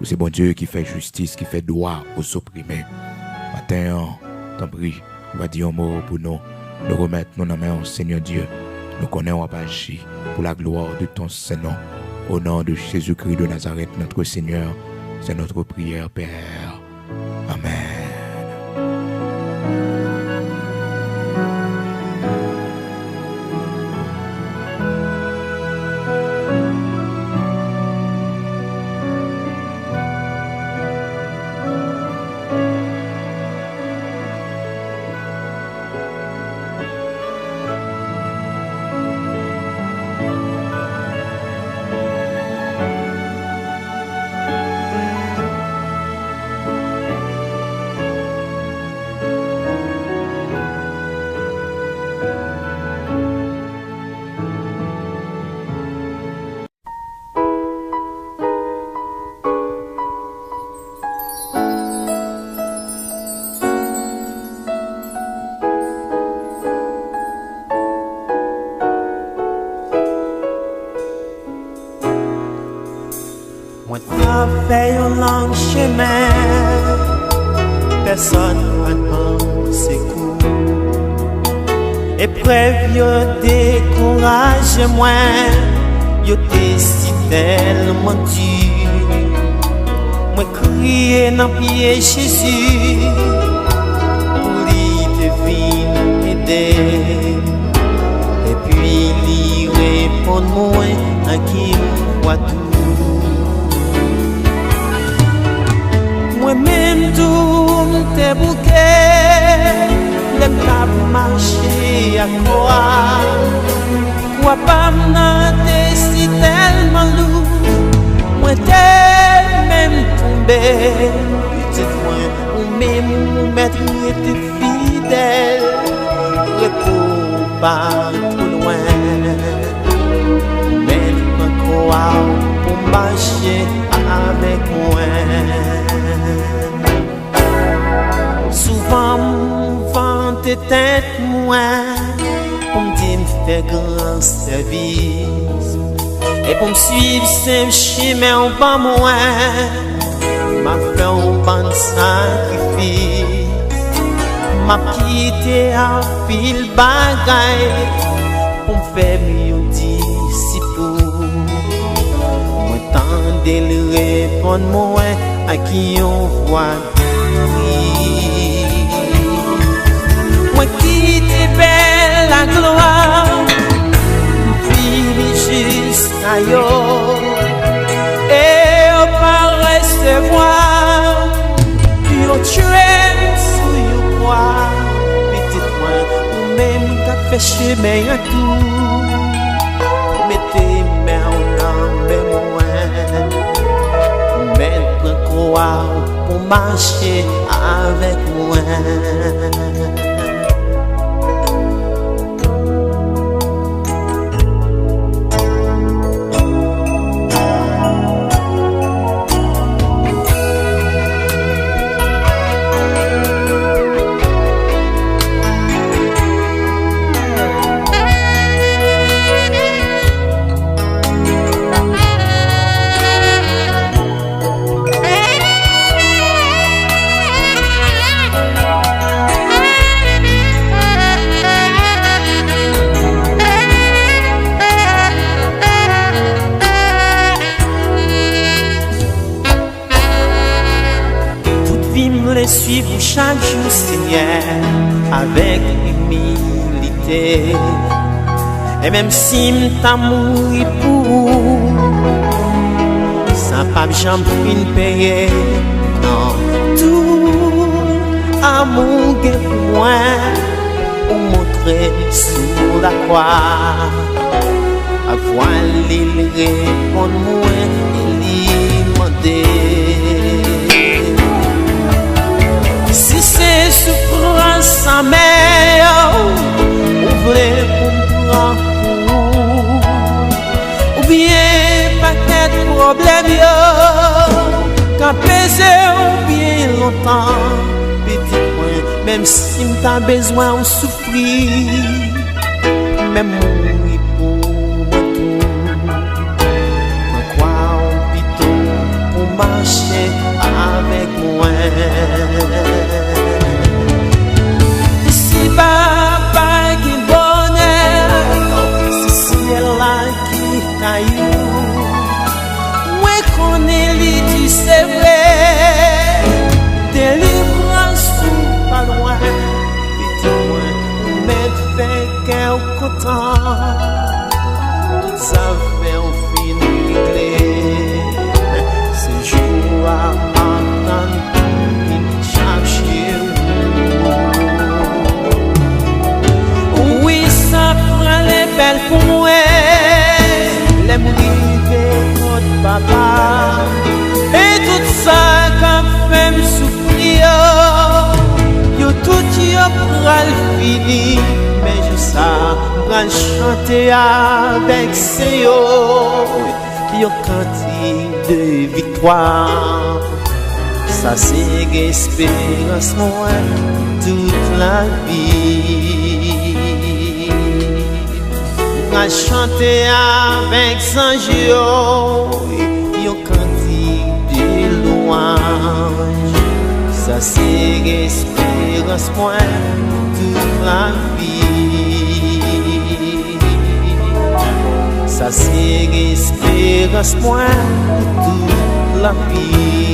C'est bon Dieu qui fait justice, qui fait droit aux opprimés. Matin, t'en prie, on va dire un mot pour nous remettre nos mains, Seigneur Dieu. Nous connaissons agir pour la gloire de ton Saint-Nom. Au nom de Jésus-Christ de Nazareth, notre Seigneur, c'est notre prière, Père. Amen. Fait un long chemin, personne n'a pensé coup. Épreuve, yo décourage moins, yo t'es si tellement dur. Moi crier dans pied Jésus, pour lui te venir aider. Et puis lui répond moi à qui voit tout. Moi-même tout t'es bouquet, les pas marcher à quoi? Quoi pas m'nante si tellement lourd, moi t'es même tombé. Petite moi ou même ou mettre était fidèle, repos pas trop loin. Même quoi pour marcher avec moi. Souvent m'vante tête moi, pour me dire me faire grand service. Et pour me suivre, c'est chemin ou pas moins. M'a fait un bon sacrifice. M'a quitté à pile bagaille pour me faire mieux disciple. Moi tendez le répondre moi à qui on voit. Moi quitté belle la gloire, fini jusqu'à yo. Et on va recevoir yo tué sous yo bois. Petit point ou même qu'a fait chemin à tout. Mettez main dans mes moyens. Mettre quoi pour marcher avec moi. Suivre chaque jour, Seigneur, avec humilité. Et même si m't'a mouru pour, ça pas jamais fin payer. Non, tout amour que moi, pour montrer sous la croix. Avoir les répondre moi et demander. Si c'est souffrance sa mère, ouvrez pour me prendre. Ou bien paquet de problèmes, qu'à peser ou bien longtemps. Petit point, même si m't'a besoin de souffrir, même mourir pour moi tout. Ma croix au piton pour marcher avec moi. Papa qui bonheur, c'est ciel là qui caillou. Ouais qu'on est lui, tu sais vrai. Délivrance ou pas loin, petit loin, mais fait cœur content. Tout ça fait un fin réglé. Ce jour à attendre chaque jour. Belle pour moi, les mourir contre papa, et tout ça qu'a fait me souffrir, yo tout yo pral fini, mais je sais pral chanter avec ces yo cantique de victoire, ça c'est l'espérance moi toute la vie. À chanter avec Sanjio, yon cantique de louange. Ça c'est l'espérance moi toute la vie. Ça c'est l'espérance moi toute la vie.